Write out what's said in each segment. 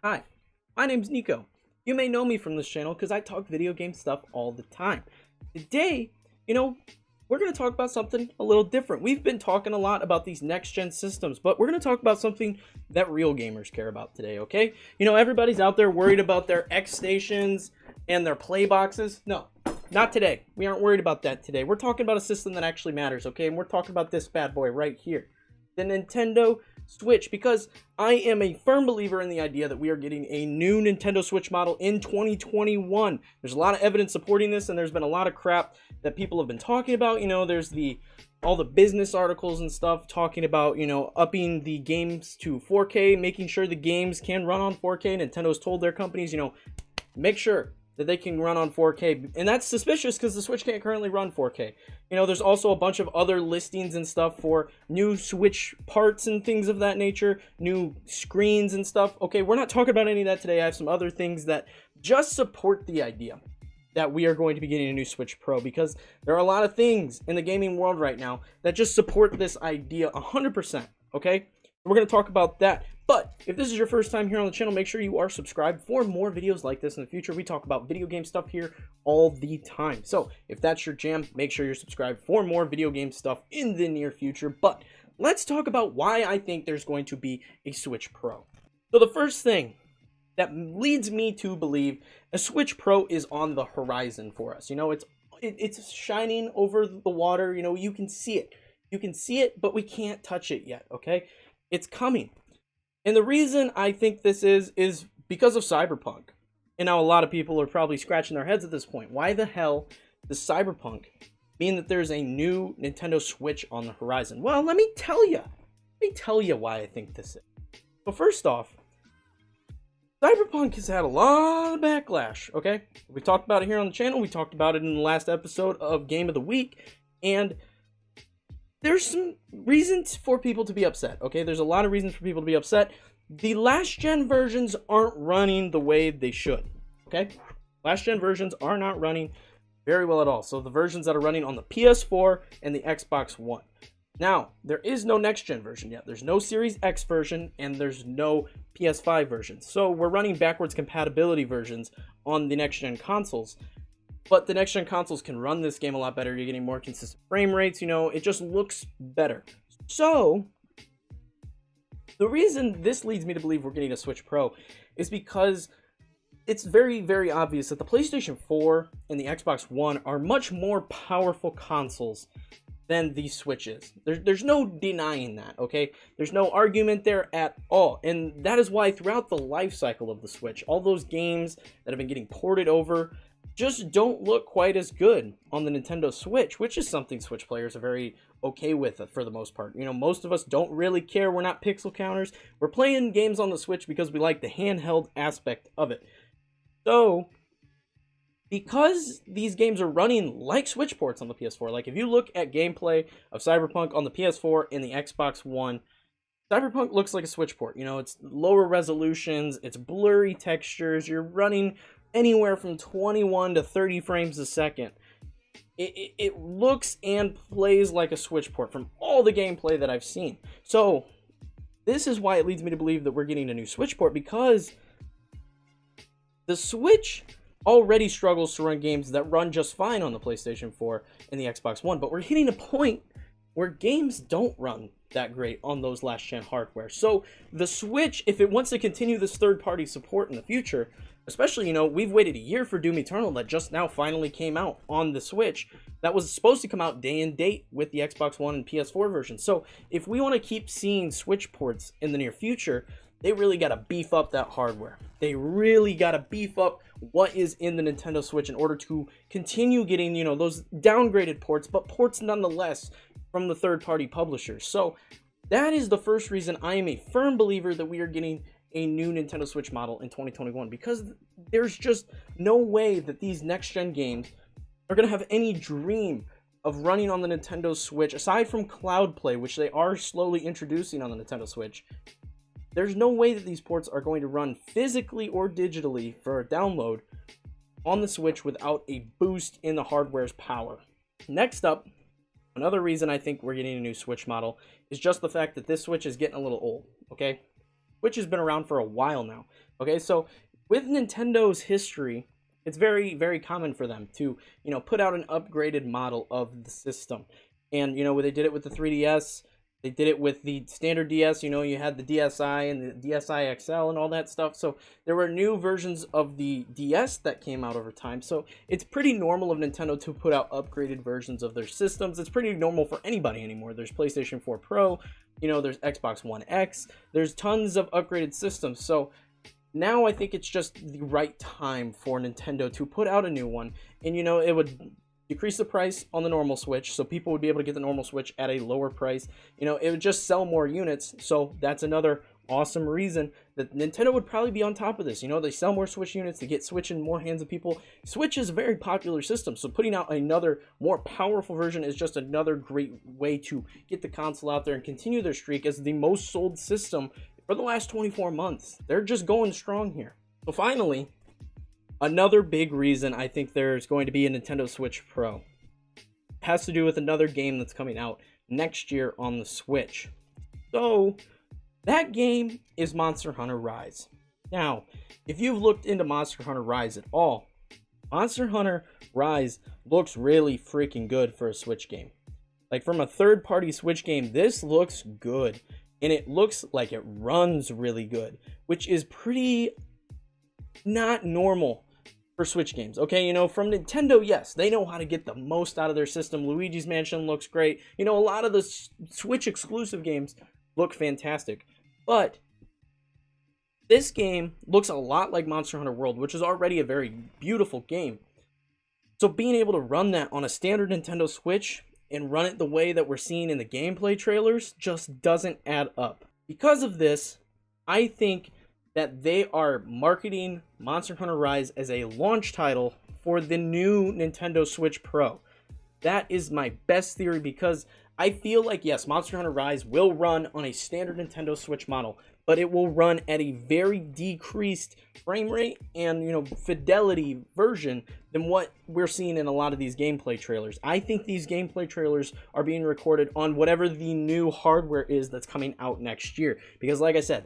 Hi, my name's Kneeckoh. You may know me from this channel because I talk video game stuff all the time. Today, we're going to talk about something a little different. We've been talking a lot about these next-gen systems, but we're going to talk about something that real gamers care about today, okay? Everybody's out there worried about their X stations and their play boxes. No, not today. We aren't worried about that today. We're talking about a system that actually matters, okay? And we're talking about this bad boy right here, the Nintendo Switch, because I am a firm believer in the idea that we are getting a new Nintendo Switch model in 2021. There's a lot of evidence supporting this, and there's been a lot of crap that people have been talking about. There's all the business articles and stuff talking about, upping the games to 4K, making sure the games can run on 4K. Nintendo's told their companies, make sure that they can run on 4K, and that's suspicious because the Switch can't currently run 4K. There's also a bunch of other listings and stuff for new Switch parts and things of that nature, new screens and stuff. Okay, we're not talking about any of that today. I have some other things that just support the idea that we are going to be getting a new Switch Pro, because there are a lot of things in the gaming world right now that just support this idea 100%, okay? We're going to talk about that. But if this is your first time here on the channel, make sure you are subscribed for more videos like this in the future. We talk about video game stuff here all the time. So if that's your jam, make sure you're subscribed for more video game stuff in the near future. But let's talk about why I think there's going to be a Switch Pro. So the first thing that leads me to believe a Switch Pro is on the horizon for us. It's shining over the water. You can see it. You can see it, but we can't touch it yet, okay? It's coming. And the reason I think this is because of Cyberpunk. And now a lot of people are probably scratching their heads at this point. Why the hell does Cyberpunk mean that there's a new Nintendo Switch on the horizon? Well, let me tell you. Let me tell you why I think this is. So first off, Cyberpunk has had a lot of backlash, okay? We talked about it here on the channel. We talked about it in the last episode of Game of the Week. And there's some reasons for people to be upset, okay? There's a lot of reasons for people to be upset. The last-gen versions aren't running the way they should, okay? Last-gen versions are not running very well at all. So the versions that are running on the PS4 and the Xbox One. Now, there is no next-gen version yet. There's no Series X version, and there's no PS5 version. So we're running backwards compatibility versions on the next-gen consoles. But the next-gen consoles can run this game a lot better. You're getting more consistent frame rates. It just looks better. So, the reason this leads me to believe we're getting a Switch Pro is because it's very, very obvious that the PlayStation 4 and the Xbox One are much more powerful consoles than the Switch is. There's no denying that, okay? There's no argument there at all. And that is why throughout the life cycle of the Switch, all those games that have been getting ported over just don't look quite as good on the Nintendo Switch, which is something Switch players are very okay with for the most part. Most of us don't really care. We're not pixel counters. We're playing games on the Switch because we like the handheld aspect of it. So, because these games are running like Switch ports on the PS4, like if you look at gameplay of Cyberpunk on the PS4 and the Xbox One, Cyberpunk looks like a Switch port. It's lower resolutions, it's blurry textures, you're running anywhere from 21 to 30 frames a second. It looks and plays like a Switch port from all the gameplay that I've seen. So this is why it leads me to believe that we're getting a new Switch port, because the Switch already struggles to run games that run just fine on the PlayStation 4 and the Xbox One, but we're hitting a point where games don't run that great on those last-gen hardware. So the Switch, if it wants to continue this third-party support in the future, especially, we've waited a year for Doom Eternal that just now finally came out on the Switch. That was supposed to come out day and date with the Xbox One and PS4 version. So if we want to keep seeing Switch ports in the near future, they really got to beef up that hardware. They really got to beef up what is in the Nintendo Switch in order to continue getting, those downgraded ports, but ports nonetheless from the third-party publishers. So that is the first reason I am a firm believer that we are getting a new Nintendo Switch model in 2021, because there's just no way that these next-gen games are going to have any dream of running on the Nintendo Switch, aside from cloud play, which they are slowly introducing on the Nintendo Switch. There's no way that these ports are going to run physically or digitally for a download on the Switch without a boost in the hardware's power. Next up, another reason I think we're getting a new Switch model is just the fact that this Switch is getting a little old, okay? Switch has been around for a while now. Okay, so with Nintendo's history, it's very, very common for them to, put out an upgraded model of the system. And, they did it with the 3DS. They did it with the standard DS. You had the DSi and the DSi XL and all that stuff. So there were new versions of the DS that came out over time. So it's pretty normal of Nintendo to put out upgraded versions of their systems. It's pretty normal for anybody anymore. There's PlayStation 4 Pro, there's Xbox One X. There's tons of upgraded systems. So now I think it's just the right time for Nintendo to put out a new one. And, it would decrease the price on the normal Switch, so people would be able to get the normal Switch at a lower price. It would just sell more units, so that's another awesome reason that Nintendo would probably be on top of this. They sell more Switch units, they get Switch in more hands of people. Switch is a very popular system, so putting out another more powerful version is just another great way to get the console out there and continue their streak as the most sold system for the last 24 months. They're just going strong here. So finally, another big reason I think there's going to be a Nintendo Switch Pro has to do with another game that's coming out next year on the Switch. So that game is Monster Hunter Rise. Now, if you've looked into Monster Hunter Rise at all, Monster Hunter Rise looks really freaking good for a Switch game. Like, from a third-party Switch game, this looks good. And it looks like it runs really good, which is pretty not normal for Switch games. Okay, from Nintendo, yes, they know how to get the most out of their system. Luigi's Mansion looks great. A lot of the Switch exclusive games look fantastic. But this game looks a lot like Monster Hunter World, which is already a very beautiful game. So being able to run that on a standard Nintendo Switch and run it the way that we're seeing in the gameplay trailers just doesn't add up. Because of this, I think that they are marketing Monster Hunter Rise as a launch title for the new Nintendo Switch Pro. That is my best theory, because I feel like, yes, Monster Hunter Rise will run on a standard Nintendo Switch model, but it will run at a very decreased frame rate and, fidelity version than what we're seeing in a lot of these gameplay trailers. I think these gameplay trailers are being recorded on whatever the new hardware is that's coming out next year. Because like I said,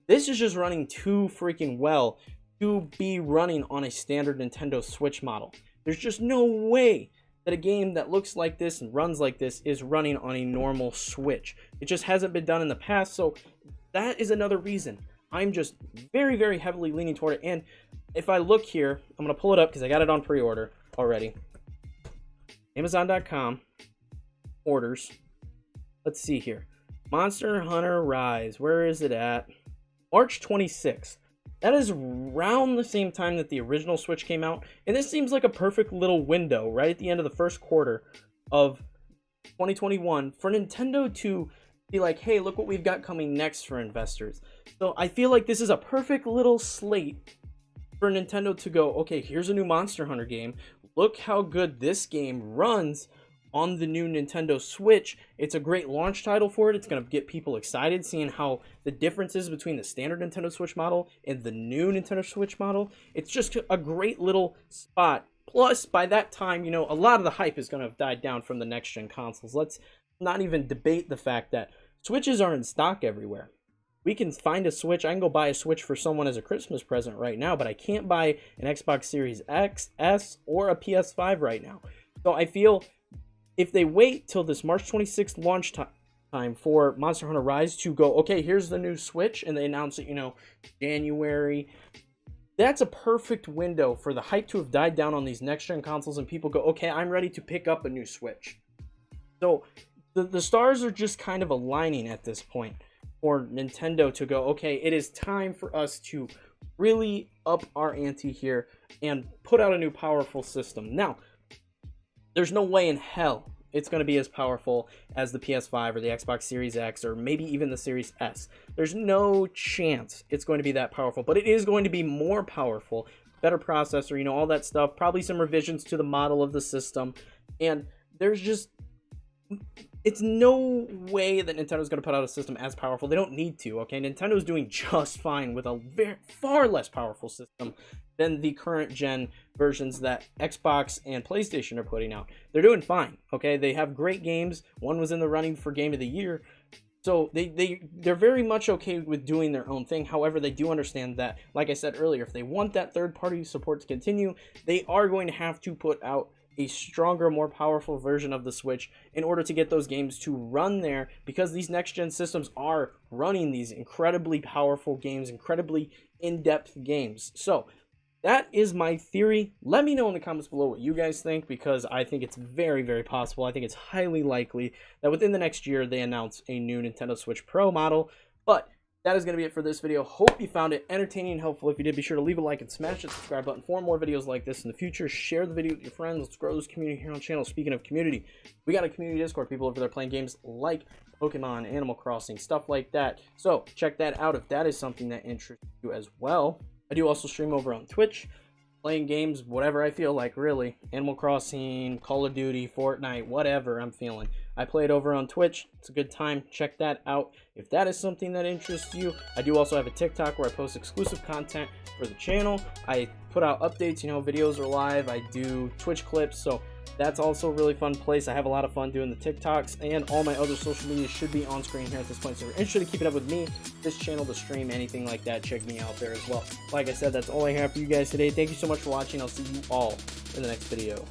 this is just running too freaking well to be running on a standard Nintendo Switch model. There's just no way that a game that looks like this and runs like this is running on a normal Switch. It just hasn't been done in the past, so that is another reason I'm just very, very heavily leaning toward it. And if I look here, I'm going to pull it up because I got it on pre-order already. Amazon.com, orders. Let's see here. Monster Hunter Rise, where is it at? March 26th. That is around the same time that the original Switch came out. And this seems like a perfect little window right at the end of the first quarter of 2021 for Nintendo to be like, hey, look what we've got coming next for investors. So I feel like this is a perfect little slate for Nintendo to go, okay, here's a new Monster Hunter game. Look how good this game runs on the new Nintendo Switch. It's a great launch title for it. It's going to get people excited seeing how the differences between the standard Nintendo Switch model and the new Nintendo Switch model. It's just a great little spot. Plus, by that time, a lot of the hype is going to have died down from the next-gen consoles. Let's not even debate the fact that Switches are in stock everywhere. We can find a Switch. I can go buy a Switch for someone as a Christmas present right now, but I can't buy an Xbox Series X, S, or a PS5 right now. So I feel if they wait till this March 26th launch time for Monster Hunter Rise to go, okay, here's the new Switch, and they announce it, January, that's a perfect window for the hype to have died down on these next-gen consoles, and people go, okay, I'm ready to pick up a new Switch. So the stars are just kind of aligning at this point for Nintendo to go, okay, it is time for us to really up our ante here and put out a new powerful system. Now, there's no way in hell it's going to be as powerful as the PS5 or the Xbox Series X or maybe even the Series S. There's no chance it's going to be that powerful, but it is going to be more powerful, better processor, all that stuff, probably some revisions to the model of the system, and there's just, it's no way that Nintendo's going to put out a system as powerful. They don't need to, okay? Nintendo's doing just fine with a far less powerful system than the current gen versions that Xbox and PlayStation are putting out. They're doing fine, okay? They have great games. One was in the running for Game of the Year. So they're very much okay with doing their own thing. However, they do understand that, like I said earlier, if they want that third-party support to continue, they are going to have to put out a stronger, more powerful version of the Switch in order to get those games to run there, because these next-gen systems are running these incredibly powerful games, incredibly in-depth games. So that is my theory. Let me know in the comments below what you guys think, because I think it's very, very possible. I think it's highly likely that within the next year they announce a new Nintendo Switch Pro model. But that is going to be it for this video. Hope you found it entertaining and helpful. If you did, be sure to leave a like and smash that subscribe button for more videos like this in the future. Share the video with your friends. Let's grow this community here on the channel. Speaking of community, we got a community Discord. People over there playing games like Pokemon, Animal Crossing, stuff like that. So check that out if that is something that interests you as well. I do also stream over on Twitch, playing games, whatever I feel like, really. Animal Crossing, Call of Duty, Fortnite, whatever I'm feeling. I play it over on Twitch. It's a good time. Check that out if that is something that interests you. I do also have a TikTok where I post exclusive content for the channel. I put out updates, you know, videos are live. I do Twitch clips, so that's also a really fun place. I have a lot of fun doing the TikToks, and all my other social media should be on screen here at this point. So if you're interested in keeping up with me, this channel, the stream, anything like that, check me out there as well. Like I said, that's all I have for you guys today. Thank you so much for watching. I'll see you all in the next video.